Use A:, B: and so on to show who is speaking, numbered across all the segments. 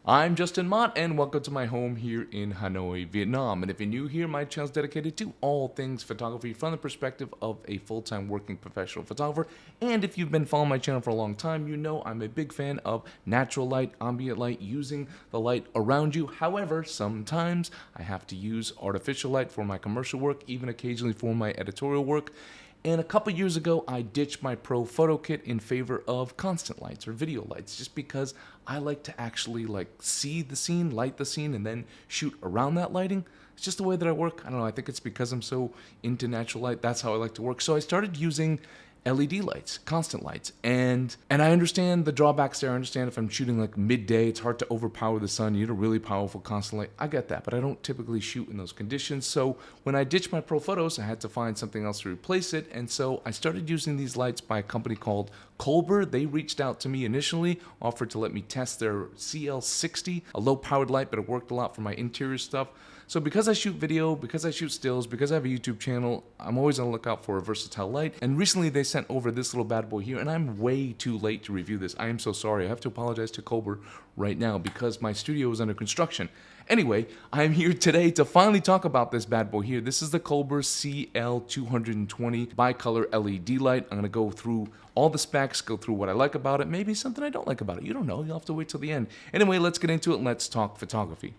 A: I'm Justin Mott, and welcome to my home here in Hanoi, Vietnam. And if you're new here, my channel is dedicated to all things photography from the perspective of a full-time working professional photographer. And if you've been following my channel for a long time, you know I'm a big fan of natural light, ambient light, using the light around you. However, sometimes I have to use artificial light for my commercial work, even occasionally for my editorial work. And a couple years ago, I ditched my Pro Photo Kit in favor of constant lights or video lights, just because I like to actually see the scene, light the scene, and then shoot around that lighting. It's just the way that I work. I don't know, I think it's because I'm so into natural light. That's how I like to work. So I started using LED lights, constant lights, and I understand the drawbacks there. I understand if I'm shooting like midday, it's hard to overpower the sun. You need a really powerful constant light. I get that, but I don't typically shoot in those conditions. So when I ditched my Pro Photos, I had to find something else to replace it, and so I started using these lights by a company called COLBOR. They reached out to me initially, offered to let me test their CL60, a low-powered light, but it worked a lot for my interior stuff. So because I shoot video, because I shoot stills, because I have a YouTube channel, I'm always on the lookout for a versatile light. And recently they sent over this little bad boy here, and I'm way too late to review this. I am so sorry. I have to apologize to COLBOR right now because my studio is under construction. Anyway, I'm here today to finally talk about this bad boy here. This is the COLBOR CL220 bicolor LED light. I'm going to go through all the specs, go through what I like about it, maybe something I don't like about it. You don't know. You'll have to wait till the end. Anyway, let's get into it and let's talk photography.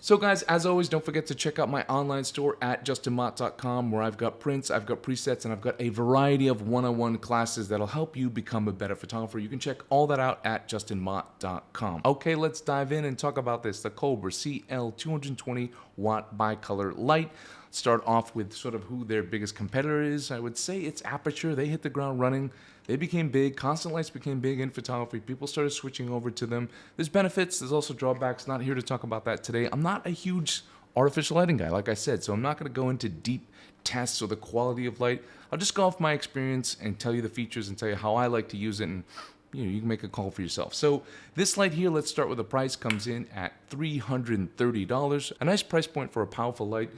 A: So guys, as always, don't forget to check out my online store at justinmott.com, where I've got prints, I've got presets, and I've got a variety of one-on-one classes that'll help you become a better photographer. You can check all that out at justinmott.com. Okay, let's dive in and talk about this, the COLBOR CL220 watt bicolor light. Start off with sort of who their biggest competitor is. I would say it's Aperture. They hit the ground running. They became big. Constant lights became big in photography. People started switching over to them. There's benefits. There's also drawbacks. Not here to talk about that today. I'm not a huge artificial lighting guy, like I said, so I'm not going to go into deep tests or the quality of light. I'll just go off my experience and tell you the features and tell you how I like to use it, and you can make a call for yourself. So this light here, let's start with the price, comes in at $330. A nice price point for a powerful light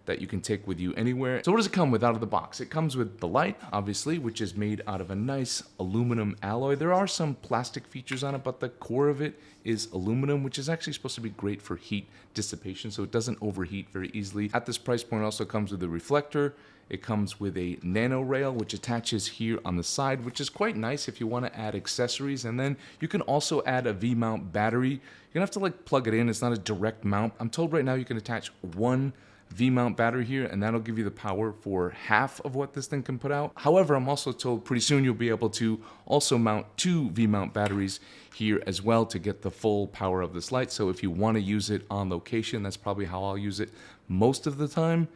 A: that you can take with you anywhere. So what does it come with out of the box? It comes with the light, obviously, which is made out of a nice aluminum alloy. There are some plastic features on it, but the core of it is aluminum, which is actually supposed to be great for heat dissipation, so it doesn't overheat very easily. At this price point, it also comes with a reflector. It comes with a nano rail, which attaches here on the side, which is quite nice if you want to add accessories. And then you can also add a V-mount battery. You're gonna have to plug it in. It's not a direct mount. I'm told right now you can attach one V-mount battery here, and that'll give you the power for half of what this thing can put out. However, I'm also told pretty soon you'll be able to also mount two V-mount batteries here as well to get the full power of this light. So if you want to use it on location, that's probably how I'll use it most of the time.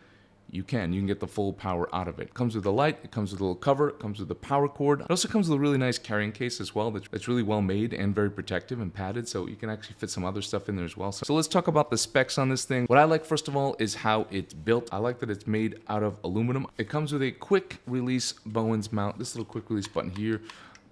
A: You can get the full power out of it. It comes with a light, it comes with a little cover, it comes with a power cord. It also comes with a really nice carrying case as well that's really well made and very protective and padded, so you can actually fit some other stuff in there as well. So let's talk about the specs on this thing. What I like first of all is how it's built. I like that it's made out of aluminum. It comes with a quick release Bowens mount, this little quick release button here.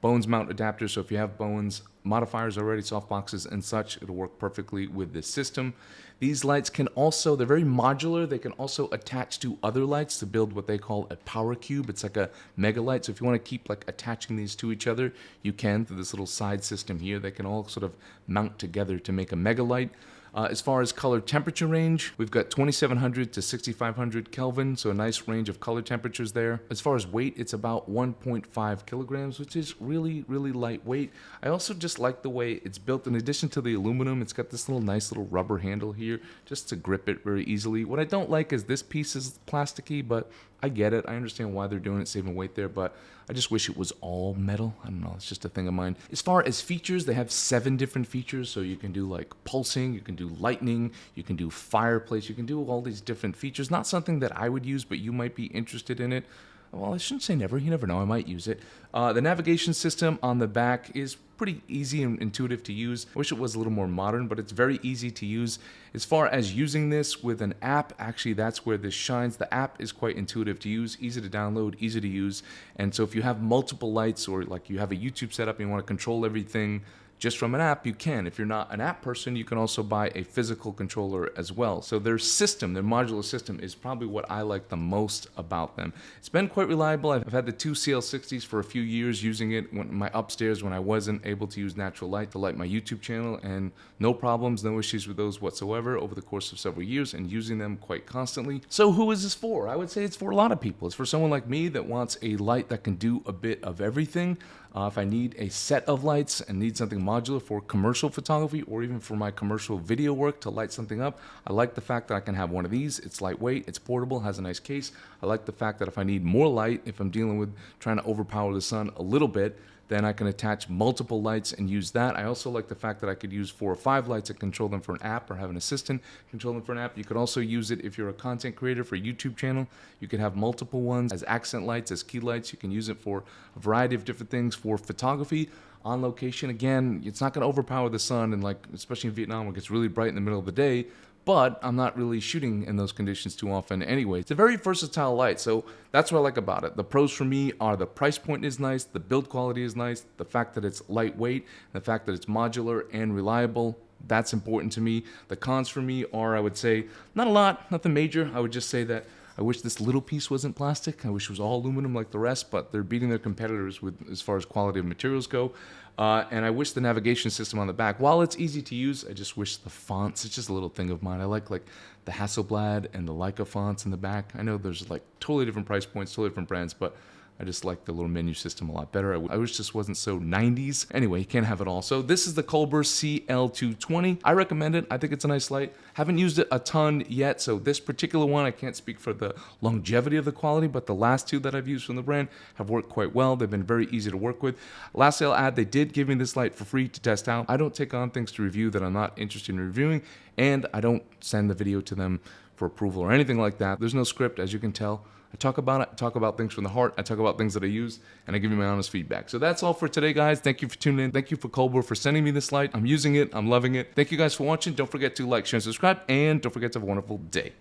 A: Bowens mount adapter, so if you have Bowens modifiers already, softboxes and such, it'll work perfectly with this system. These lights can also, they're very modular. They can also attach to other lights to build what they call a power cube. It's like a mega light. So if you want to keep attaching these to each other, you can through this little side system here. They can all sort of mount together to make a mega light. As far as color temperature range, we've got 2700 to 6500 Kelvin, so a nice range of color temperatures there. As far as weight, it's about 1.5 kilograms, which is really, really lightweight. I also just like the way it's built. In addition to the aluminum, it's got this nice little rubber handle here just to grip it very easily. What I don't like is this piece is plasticky, but I get it. I understand why they're doing it, saving weight there, but I just wish it was all metal. I don't know, it's just a thing of mine. As far as features, they have 7 different features. So you can do pulsing, you can do lightning, you can do fireplace, you can do all these different features. Not something that I would use, but you might be interested in it. Well, I shouldn't say never. You never know. I might use it. The navigation system on the back is pretty easy and intuitive to use. I wish it was a little more modern, but it's very easy to use. As far as using this with an app, actually that's where this shines. The app is quite intuitive to use, easy to download, easy to use. And so if you have multiple lights, or you have a YouTube setup and you want to control everything just from an app, you can. If you're not an app person, you can also buy a physical controller as well. So their system, their modular system, is probably what I like the most about them. It's been quite reliable. I've had the two CL60s for a few years, using it in my upstairs when I wasn't able to use natural light to light my YouTube channel, and no problems, no issues with those whatsoever over the course of several years, and using them quite constantly. So who is this for? I would say it's for a lot of people. It's for someone like me that wants a light that can do a bit of everything. If I need a set of lights and need something modular for commercial photography, or even for my commercial video work to light something up, I like the fact that I can have one of these. It's lightweight, it's portable, has a nice case. I like the fact that if I need more light, if I'm dealing with trying to overpower the sun a little bit, then I can attach multiple lights and use that. I also like the fact that I could use 4 or 5 lights and control them for an app, or have an assistant control them for an app. You could also use it if you're a content creator for a YouTube channel. You could have multiple ones as accent lights, as key lights. You can use it for a variety of different things. For photography on location, again, it's not gonna overpower the sun, and like, especially in Vietnam where it gets really bright in the middle of the day, but I'm not really shooting in those conditions too often anyway. It's a very versatile light, so that's what I like about it. The pros for me are the price point is nice, the build quality is nice, the fact that it's lightweight, the fact that it's modular and reliable. That's important to me. The cons for me are, I would say, not a lot, nothing major. I would just say that I wish this little piece wasn't plastic. I wish it was all aluminum like the rest, but they're beating their competitors with as far as quality of materials go. And I wish the navigation system on the back, while it's easy to use, I just wish the fonts, it's just a little thing of mine. I like the Hasselblad and the Leica fonts in the back. I know there's like totally different price points, totally different brands, but I just like the little menu system a lot better. I wish this wasn't so 90s. Anyway, you can't have it all. So this is the COLBOR CL220. I recommend it. I think it's a nice light. Haven't used it a ton yet, so this particular one, I can't speak for the longevity of the quality, but the last two that I've used from the brand have worked quite well. They've been very easy to work with. Lastly, I'll add, they did give me this light for free to test out. I don't take on things to review that I'm not interested in reviewing, and I don't send the video to them for approval or anything like that. There's no script, as you can tell. I talk about it, I talk about things from the heart, I talk about things that I use, and I give you my honest feedback. So that's all for today, guys. Thank you for tuning in. Thank you for COLBOR for sending me this light. I'm using it, I'm loving it. Thank you guys for watching. Don't forget to like, share, and subscribe, and don't forget to have a wonderful day.